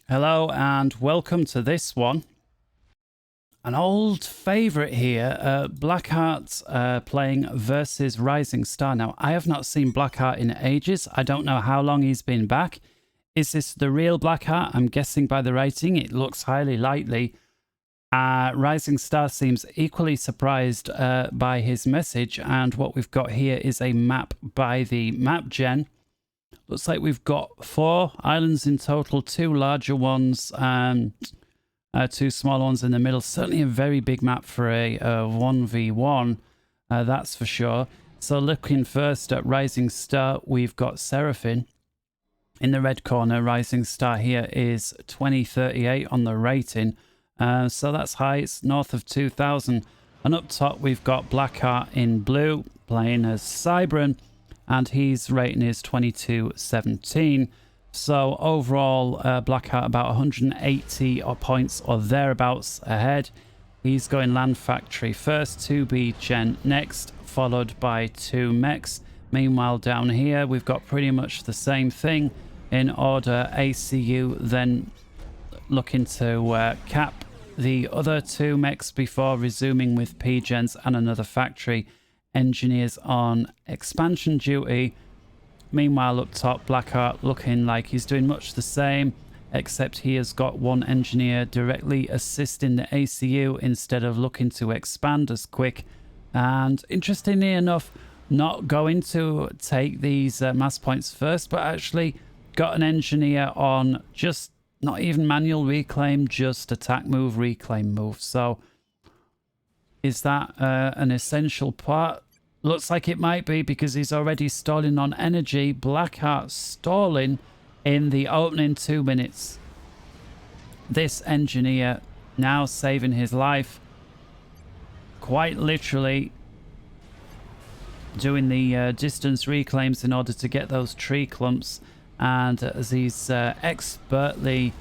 Hello and welcome to this one. An old favourite here, Blackheart playing versus Rising Star. Now, I have not seen Blackheart in ages. I don't know how long he's been back. Is this the real Blackheart? I'm guessing by the rating, it looks highly likely. Rising Star seems equally surprised by his message, and what we've got here is a map by the map gen. Looks like we've got 4 islands in total, 2 larger ones and 2 small ones in the middle. Certainly a very big map for a 1v1, that's for sure. So looking first at Rising Star, we've got Seraphim. In the red corner, Rising Star here is 2038 on the rating. So that's high, it's north of 2000. And up top, we've got Blackheart in blue, playing as Cybran. And his rating is 2217. So overall, Blackheart about 180 points or thereabouts ahead. He's going Land Factory first, 2B Gen next, followed by 2 mechs. Meanwhile, down here, we've got pretty much the same thing in order. ACU then looking to cap the other 2 mechs before resuming with P-Gens and another factory. Engineers on expansion duty. Meanwhile, up top, Blackheart looking like he's doing much the same, except he has got 1 engineer directly assisting the ACU instead of looking to expand as quick. And interestingly enough, not going to take these mass points first, but actually got an engineer on just not even manual reclaim, just attack move, reclaim move. So is that an essential part? Looks like it might be, because he's already stalling on energy. Blackheart stalling in the opening 2 minutes. This engineer now saving his life. Quite literally doing the distance reclaims in order to get those tree clumps. And as he's expertly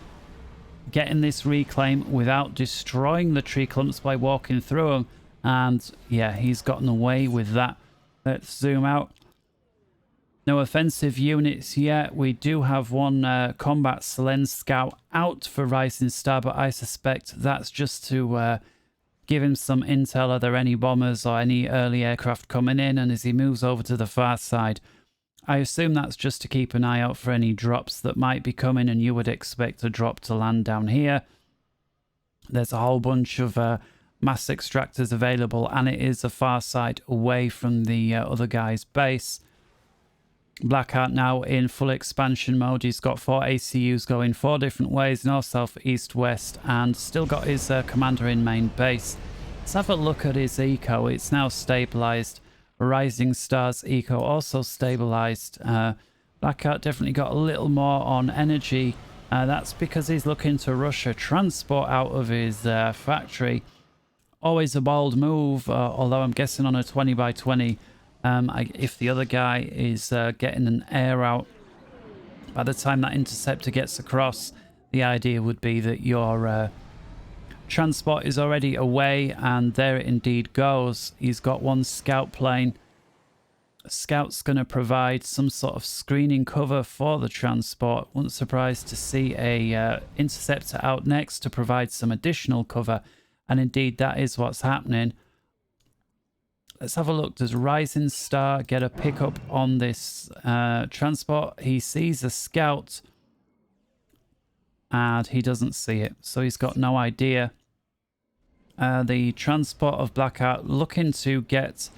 getting this reclaim without destroying the tree clumps by walking through them. And yeah, he's gotten away with that. Let's zoom out. No offensive units yet. We do have 1 combat Selen scout out for Rising Star, but I suspect that's just to give him some intel. Are there any bombers or any early aircraft coming in? And as he moves over to the far side, I assume that's just to keep an eye out for any drops that might be coming, and you would expect a drop to land down here. There's a whole bunch of mass extractors available, and it is a far side away from the other guy's base. Blackheart now in full expansion mode. He's got 4 ACUs going 4 different ways, north, south, east, west, and still got his commander in main base. Let's have a look at his eco. It's now stabilized. Rising Star's eco also stabilized. Blackheart definitely got a little more on energy. That's because he's looking to rush a transport out of his factory. Always a bold move, although I'm guessing on a 20 by 20, if the other guy is getting an air out, by the time that interceptor gets across, the idea would be that your transport is already away, and there it indeed goes. He's got 1 scout plane. Scout's going to provide some sort of screening cover for the transport. Wasn't surprised to see a interceptor out next to provide some additional cover. And indeed, that is what's happening. Let's have a look. Does Rising Star get a pickup on this transport? He sees a scout and he doesn't see it. So he's got no idea. The transport of Blackheart looking to get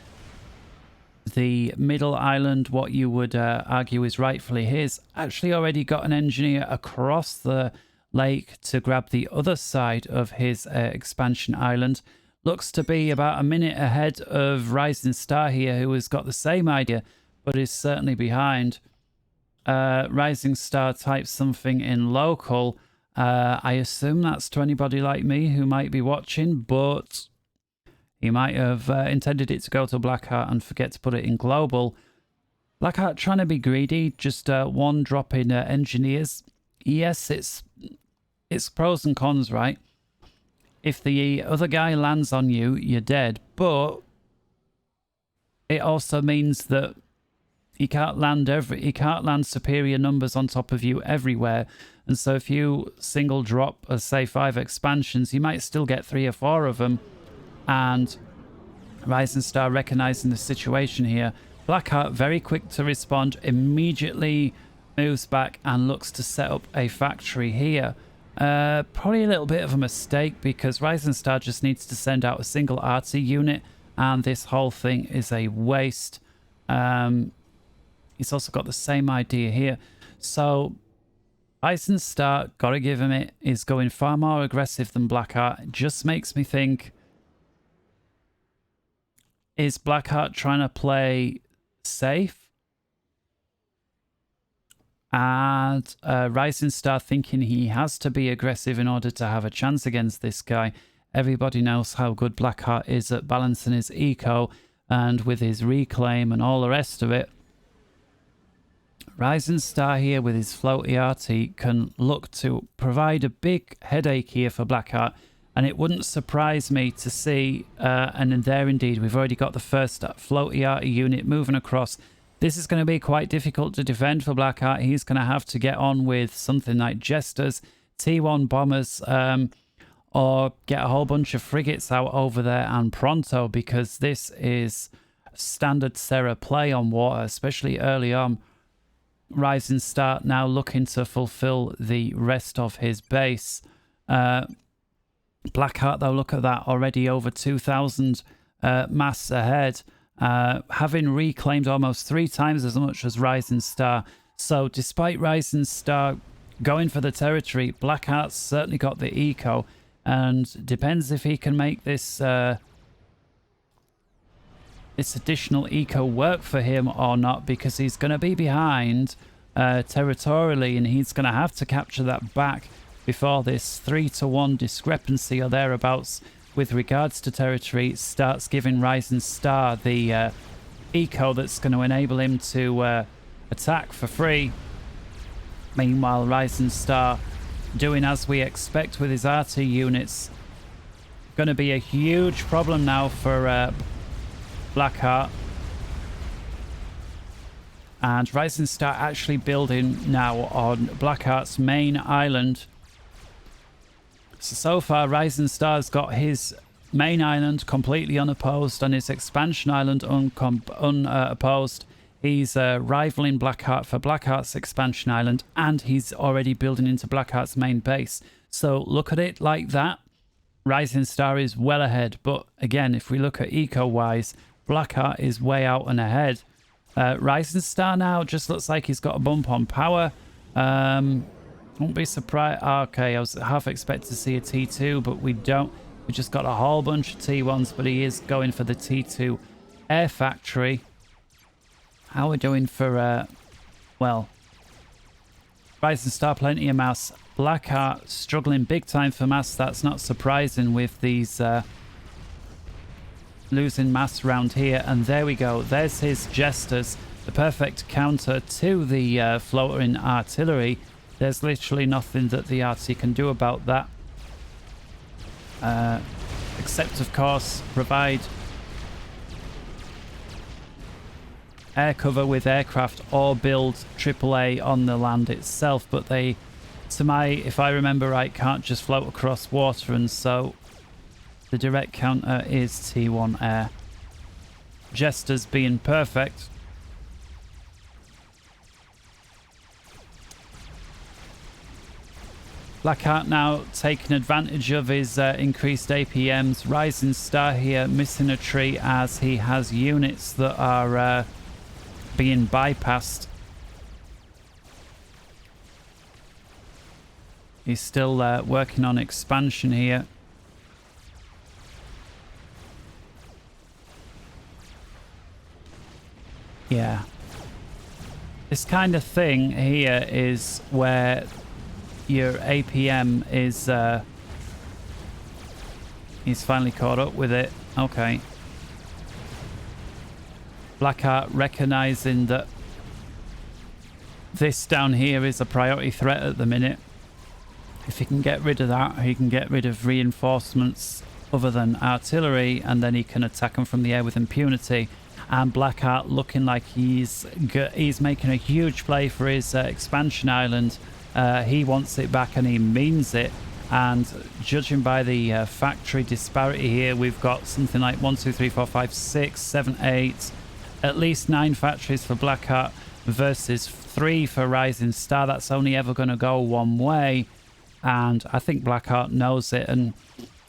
the middle island, what you would argue is rightfully his, actually already got an engineer across the lake to grab the other side of his expansion island. Looks to be about a minute ahead of Rising Star here, who has got the same idea but is certainly behind. Rising Star types something in local. I assume that's to anybody like me who might be watching, but he might have intended it to go to Blackheart and forget to put it in global. Blackheart trying to be greedy, just 1 drop in engineers. Yes, it's pros and cons, right? If the other guy lands on you, you're dead. But it also means that he can't land superior numbers on top of you everywhere. And so if you single drop, say 5 expansions, you might still get 3 or 4 of them. And Rising Star recognizing the situation here, Blackheart very quick to respond, immediately moves back and looks to set up a factory here. Probably a little bit of a mistake, because Rising Star just needs to send out a single RT unit and this whole thing is a waste. He's also got the same idea here. So Rising Star, gotta give him it, is going far more aggressive than Blackheart. It just makes me think, is Blackheart trying to play safe? And Rising Star thinking he has to be aggressive in order to have a chance against this guy. Everybody knows how good Blackheart is at balancing his eco and with his reclaim and all the rest of it. Rising Star here with his floaty RT can look to provide a big headache here for Blackheart. And it wouldn't surprise me to see, and there indeed, we've already got the first floaty RT unit moving across. This is going to be quite difficult to defend for Blackheart. He's going to have to get on with something like Jesters, T1 bombers, or get a whole bunch of frigates out over there and pronto, because this is standard Serra play on water, especially early on. Rising Star now looking to fulfill the rest of his base. Blackheart, though, look at that, already over 2,000 mass ahead, having reclaimed almost 3 times as much as Rising Star. So despite Rising Star going for the territory, Blackheart's certainly got the eco, and depends if he can make this this additional eco work for him or not, because he's going to be behind territorially, and he's going to have to capture that back before this 3-to-1 discrepancy or thereabouts with regards to territory starts giving Rising Star the eco that's going to enable him to attack for free. Meanwhile, Rising Star doing as we expect with his RT units. Going to be a huge problem now for Blackheart. And Rising Star actually building now on Blackheart's main island. So far, Rising Star's got his main island completely unopposed and his expansion island unopposed. He's rivaling Blackheart for Blackheart's expansion island, and he's already building into Blackheart's main base. So look at it like that. Rising Star is well ahead. But again, if we look at eco-wise, Blackheart is way out and ahead. Rising Star now just looks like he's got a bump on power. Won't be surprised. Okay, I was half expected to see a T2, but we don't. We just got a whole bunch of T1s, but he is going for the T2 air factory. How are we doing for, well, Rising Star, plenty of mass. Blackheart struggling big time for mass. That's not surprising with these losing mass around here. And there we go. There's his Jesters, the perfect counter to the floating artillery. There's literally nothing that the RT can do about that. Except, of course, provide air cover with aircraft or build AAA on the land itself. But they, if I remember right, can't just float across water, and so the direct counter is T1 air. Jesters being perfect. Blackheart now taking advantage of his increased APMs. Rising Star here missing a tree as he has units that are being bypassed. He's still working on expansion here. Yeah. This kind of thing here is where your APM is he's finally caught up with it. Okay. Blackheart recognizing that this down here is a priority threat at the minute. If he can get rid of that, he can get rid of reinforcements other than artillery, and then he can attack them from the air with impunity. and Blackheart looking like he's making a huge play for his expansion island. He wants it back and he means it. And judging by the factory disparity here, we've got something like 1, 2, 3, 4, 5, 6, 7, 8, at least 9 factories for Blackheart versus 3 for Rising Star. That's only ever going to go one way. And I think Blackheart knows it. And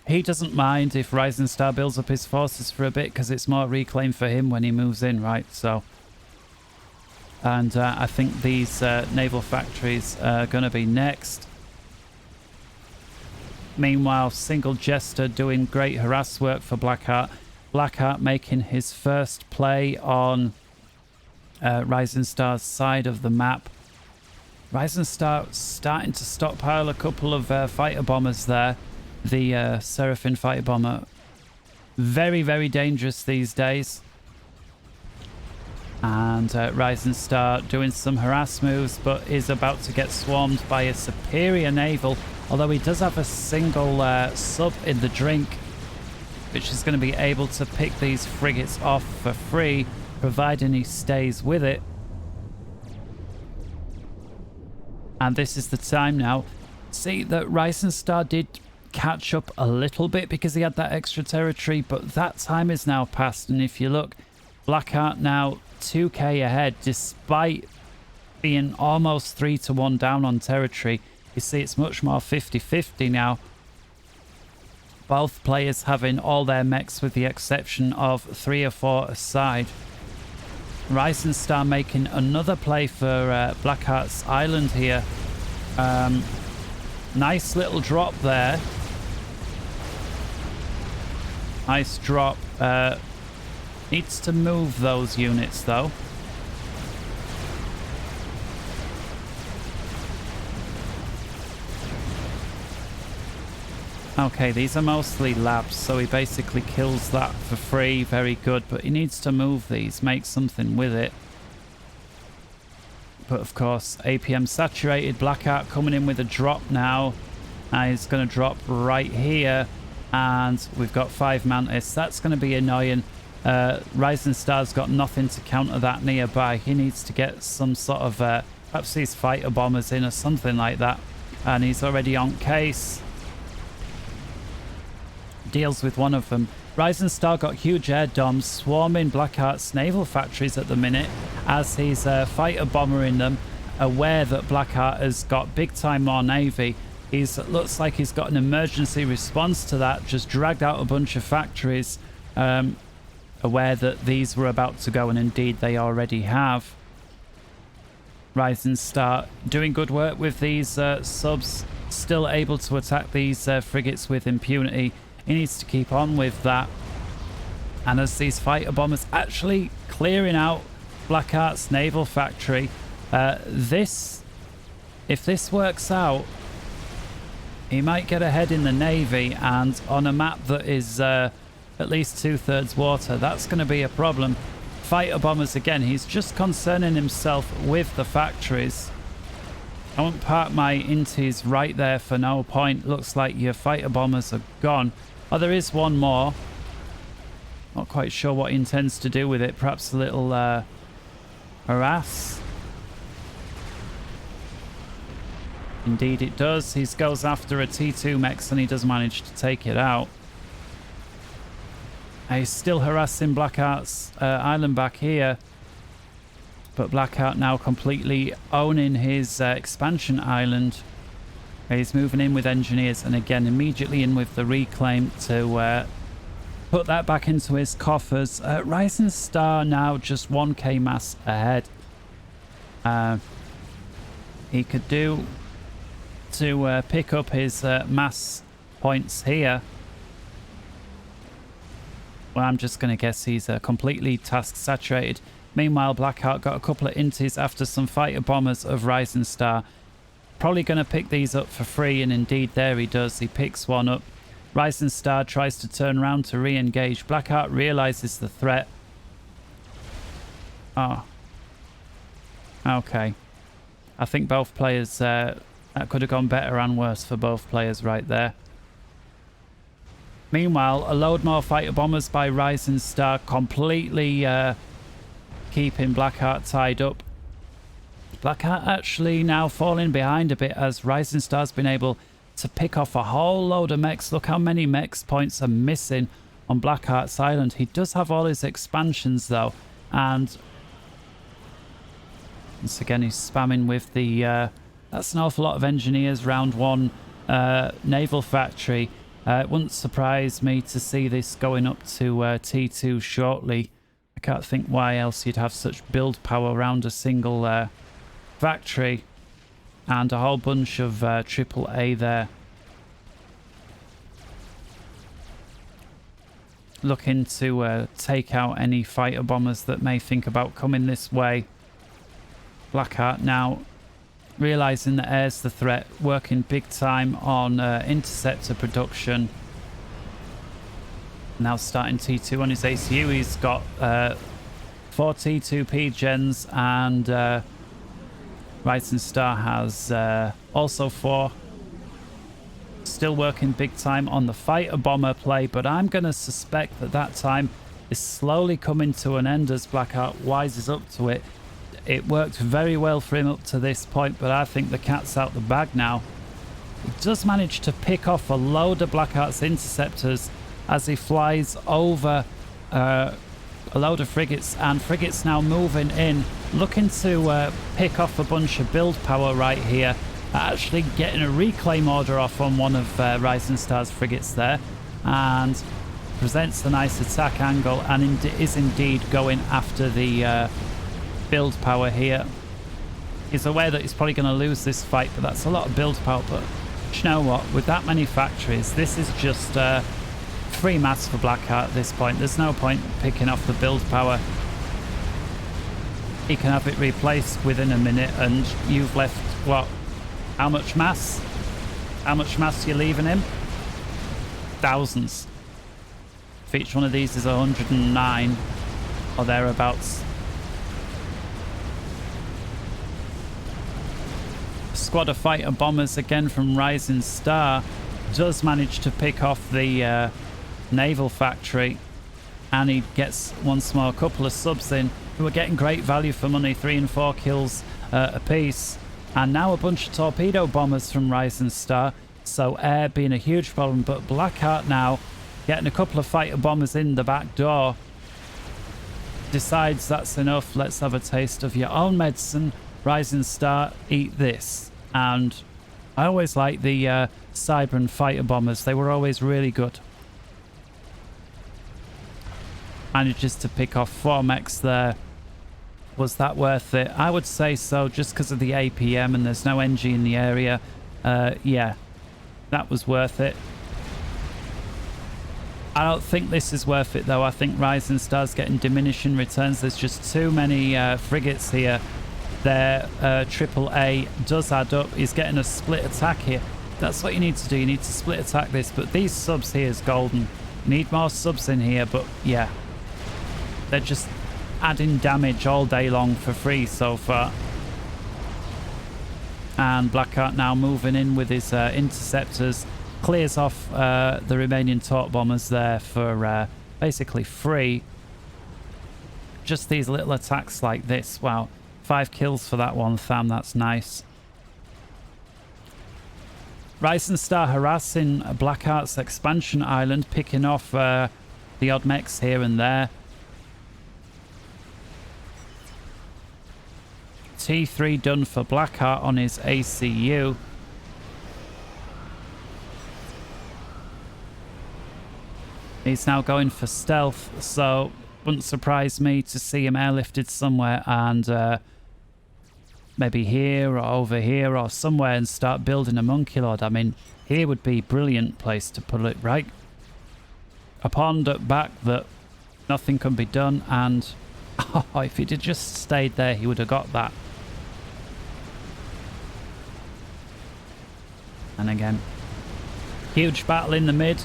he doesn't mind if Rising Star builds up his forces for a bit because it's more reclaim for him when he moves in, right? So, and I think these naval factories are going to be next. Meanwhile, Single Jester doing great harass work for Blackheart. Blackheart making his first play on Rising Star's side of the map. Rising Star starting to stockpile a couple of fighter bombers there. The Seraphim fighter bomber. Very, very dangerous these days. And Rising Star doing some harass moves, but is about to get swarmed by a superior naval. Although he does have a single sub in the drink, which is going to be able to pick these frigates off for free, providing he stays with it. And this is the time now. See that Rising Star did catch up a little bit because he had that extra territory, but that time is now past. And if you look, Blackheart now 2k ahead despite being almost 3-1 down on territory. You see it's much more 50-50 now. Both players having all their mechs with the exception of 3 or 4 aside. Rising Star making another play for Blackheart's island here. Nice little drop there. Nice drop. Needs to move those units though. Okay, these are mostly labs, so he basically kills that for free. Very good, but he needs to move these, make something with it. But of course, APM saturated. Blackheart coming in with a drop now. And he's going to drop right here. And we've got 5 Mantis. That's going to be annoying. Rising Star's got nothing to counter that nearby. He needs to get some sort of, perhaps these fighter bombers in or something like that. And he's already on case. Deals with one of them. Rising Star got huge air doms swarming Blackheart's naval factories at the minute as he's fighter bombering them, aware that Blackheart has got big time more navy. Looks like he's got an emergency response to that, just dragged out a bunch of factories, aware that these were about to go, and indeed they already have. Rising Star doing good work with these subs, still able to attack these frigates with impunity. He needs to keep on with that. And as these fighter bombers actually clearing out Blackheart's naval factory, if this works out, he might get ahead in the navy, and on a map that is at least 2/3 water, that's going to be a problem. Fighter bombers again, he's just concerning himself with the factories. I won't park my inties right there for no point. Looks like your fighter bombers are gone. Oh, there is one more. Not quite sure what he intends to do with it. Perhaps a little harass. Indeed it does. He goes after a T2 mech and he does manage to take it out. He's still harassing Blackheart's island back here. But Blackheart now completely owning his expansion island. He's moving in with engineers and again immediately in with the reclaim to put that back into his coffers. Rising Star now just 1k mass ahead. He could do to pick up his mass points here. Well, I'm just going to guess he's completely task saturated. Meanwhile, Blackheart got a couple of inties after some fighter bombers of Rising Star. Probably going to pick these up for free, and indeed there he does. He picks one up. Rising Star tries to turn around to re-engage. Blackheart realizes the threat. Oh. Okay. I think both players, that could have gone better and worse for both players right there. Meanwhile, a load more fighter bombers by Rising Star, completely keeping Blackheart tied up. Blackheart actually now falling behind a bit as Rising Star's been able to pick off a whole load of mechs. Look how many mechs points are missing on Blackheart's island. He does have all his expansions though, and once again he's spamming with the that's an awful lot of engineers round one naval factory. It wouldn't surprise me to see this going up to T2 shortly. I can't think why else you'd have such build power around a single factory, and a whole bunch of AAA there. Looking to take out any fighter bombers that may think about coming this way. Blackheart now realizing that air's the threat, working big time on interceptor production. Now starting T2 on his ACU. He's got 4 T2P gens, and Rising Star has also 4. Still working big time on the fighter bomber play, but I'm going to suspect that that time is slowly coming to an end as Blackheart wises up to it. It worked very well for him up to this point, but I think the cat's out the bag now. He does manage to pick off a load of Blackheart's interceptors as he flies over a load of frigates, and frigates now moving in, looking to pick off a bunch of build power right here. Actually getting a reclaim order off on one of Rising Star's frigates there, and presents a nice attack angle, and is indeed going after the build power here. He's aware that he's probably going to lose this fight, but that's a lot of build power. But you know what, with that many factories, this is just free maths for Blackheart at this point. There's no point picking off the build power. He can have it replaced within a minute, and you've left what? How much mass? How much mass you're leaving him? Thousands. If each one of these is 109 or thereabouts. Squad of fighter bombers again from Rising Star does manage to pick off the naval factory, and he gets once more a couple of subs in who are getting great value for money, 3 and 4 kills apiece. And now a bunch of torpedo bombers from Rising Star, so air being a huge problem. But Blackheart now getting a couple of fighter bombers in the back door, decides that's enough. Let's have a taste of your own medicine, Rising Star. Eat this. And I always liked the Cyber and fighter bombers. They were always really good. Manages to pick off 4 mechs there. Was that worth it? I would say so, just because of the APM and there's no NG in the area. Yeah, that was worth it. I don't think this is worth it though. I think Rising Star's getting diminishing returns. There's just too many frigates here. Their AAA does add up. He's getting a split attack here. That's what you need to do. You need to split attack this. But these subs here is golden. Need more subs in here, but yeah. They're just adding damage all day long for free so far. And Blackheart now moving in with his interceptors, clears off the remaining torp bombers there for basically free. Just these little attacks like this. Wow, 5 kills for that one, fam. That's nice. Rising Star harassing Blackheart's expansion island, picking off the odd mechs here and there. T3 done for Blackheart on his ACU. He's now going for stealth, so wouldn't surprise me to see him airlifted somewhere, and maybe here or over here or somewhere, and start building a monkey lord. I mean, here would be a brilliant place to put it, right? A pond at back that nothing can be done, and oh, if he'd have just stayed there, he would have got that. And again, huge battle in the mid.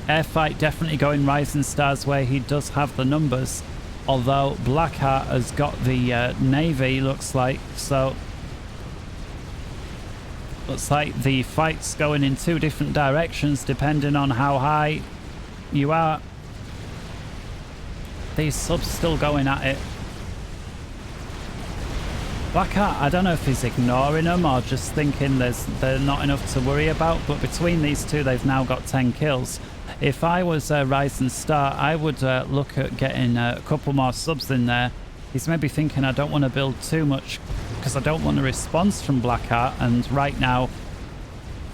Airfight definitely going Rising Star's way. He does have the numbers, although Blackheart has got the Navy, looks like. So Looks like the fight's going in two different directions depending on how high you are. These subs still going at it. Blackheart, I don't know if he's ignoring them or just thinking they're not enough to worry about, but between these two they've now got 10 kills. If I was Rising Star, I would look at getting a couple more subs in there. He's maybe thinking I don't want to build too much because I don't want a response from Blackheart, and right now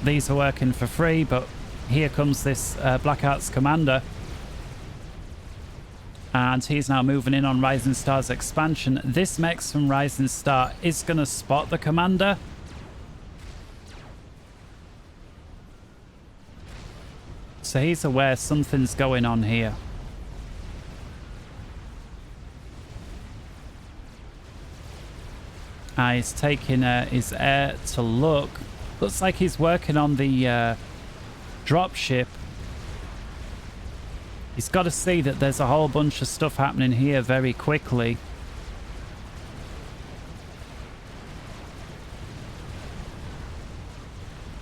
these are working for free, but here comes this Blackheart's commander. And he's now moving in on Rising Star's expansion. This mechs from Rising Star is going to spot the commander. So he's aware something's going on here. He's taking his air to look. Looks like he's working on the dropship. He's got to see that there's a whole bunch of stuff happening here very quickly.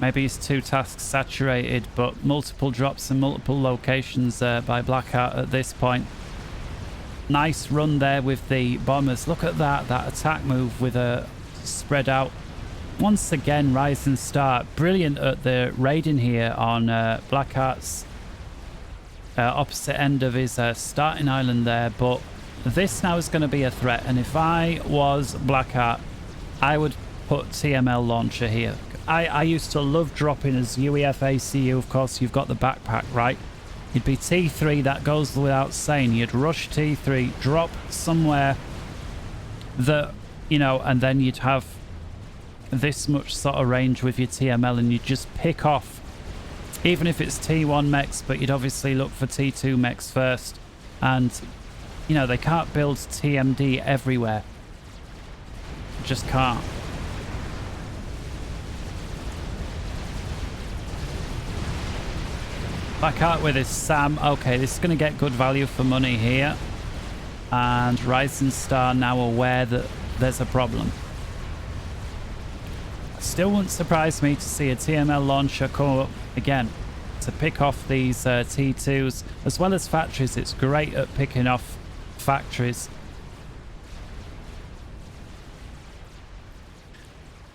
Maybe he's too task saturated, but multiple drops in multiple locations by Blackheart at this point. Nice run there with the bombers. Look at that attack move with a spread out. Once again, Rising Star, brilliant at the raiding here on Blackheart's opposite end of his starting island there, but this now is going to be a threat, and if I was Blackheart, I would put TML launcher here. I used to love dropping as UEFACU. Of course, you've got the backpack, right? You'd be T3, that goes without saying. You'd rush T3, drop somewhere that, you know, and then you'd have this much sort of range with your TML, and you'd just pick off, even if it's T1 mechs, but you'd obviously look for T2 mechs first. And, you know, they can't build TMD everywhere. Just can't. Blackheart with his SAM. Okay, this is going to get good value for money here. And Rising Star now aware that there's a problem. Still wouldn't surprise me to see a TML launcher come up again to pick off these T2s as well as factories. It's great at picking off factories.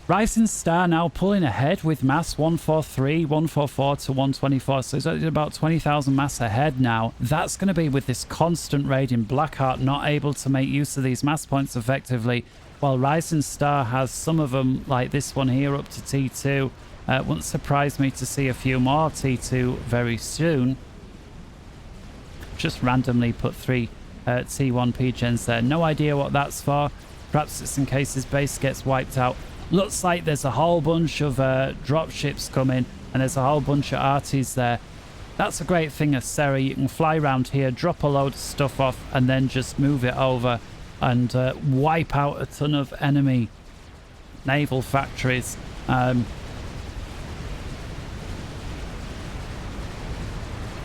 Rising Star now pulling ahead with mass 143, 144 to 124. So he's at about 20,000 mass ahead now. That's going to be with this constant raiding. Blackheart not able to make use of these mass points effectively, while Rising Star has some of them, like this one here, up to T2. Wouldn't surprise me to see a few more T2 very soon. Just randomly put 3 T1 PGens there. No idea what that's for. Perhaps it's in case his base gets wiped out. Looks like there's a whole bunch of dropships coming, and there's a whole bunch of arties there. That's a great thing of Sarah. You can fly around here, drop a load of stuff off, and then just move it over and wipe out a ton of enemy naval factories.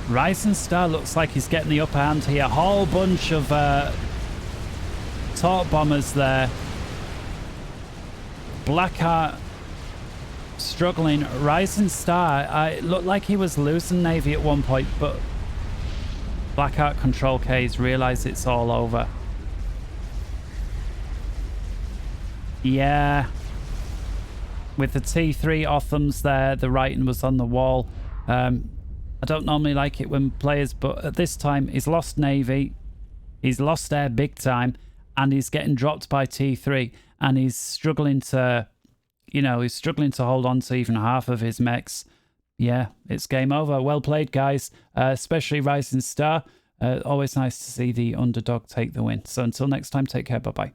Rising Star looks like he's getting the upper hand here. A whole bunch of torp bombers there. Blackheart struggling. Rising Star, it looked like he was losing Navy at one point, but Blackheart Control Ks realise it's all over. Yeah. With the T3 Othams there, the writing was on the wall. I don't normally like it when players, but at this time he's lost Navy, he's lost air big time, and he's getting dropped by T3, and he's struggling to, you know, he's struggling to hold on to even half of his mechs. Yeah, it's game over. Well played, guys, especially Rising Star. Always nice to see the underdog take the win. So until next time, take care. Bye-bye.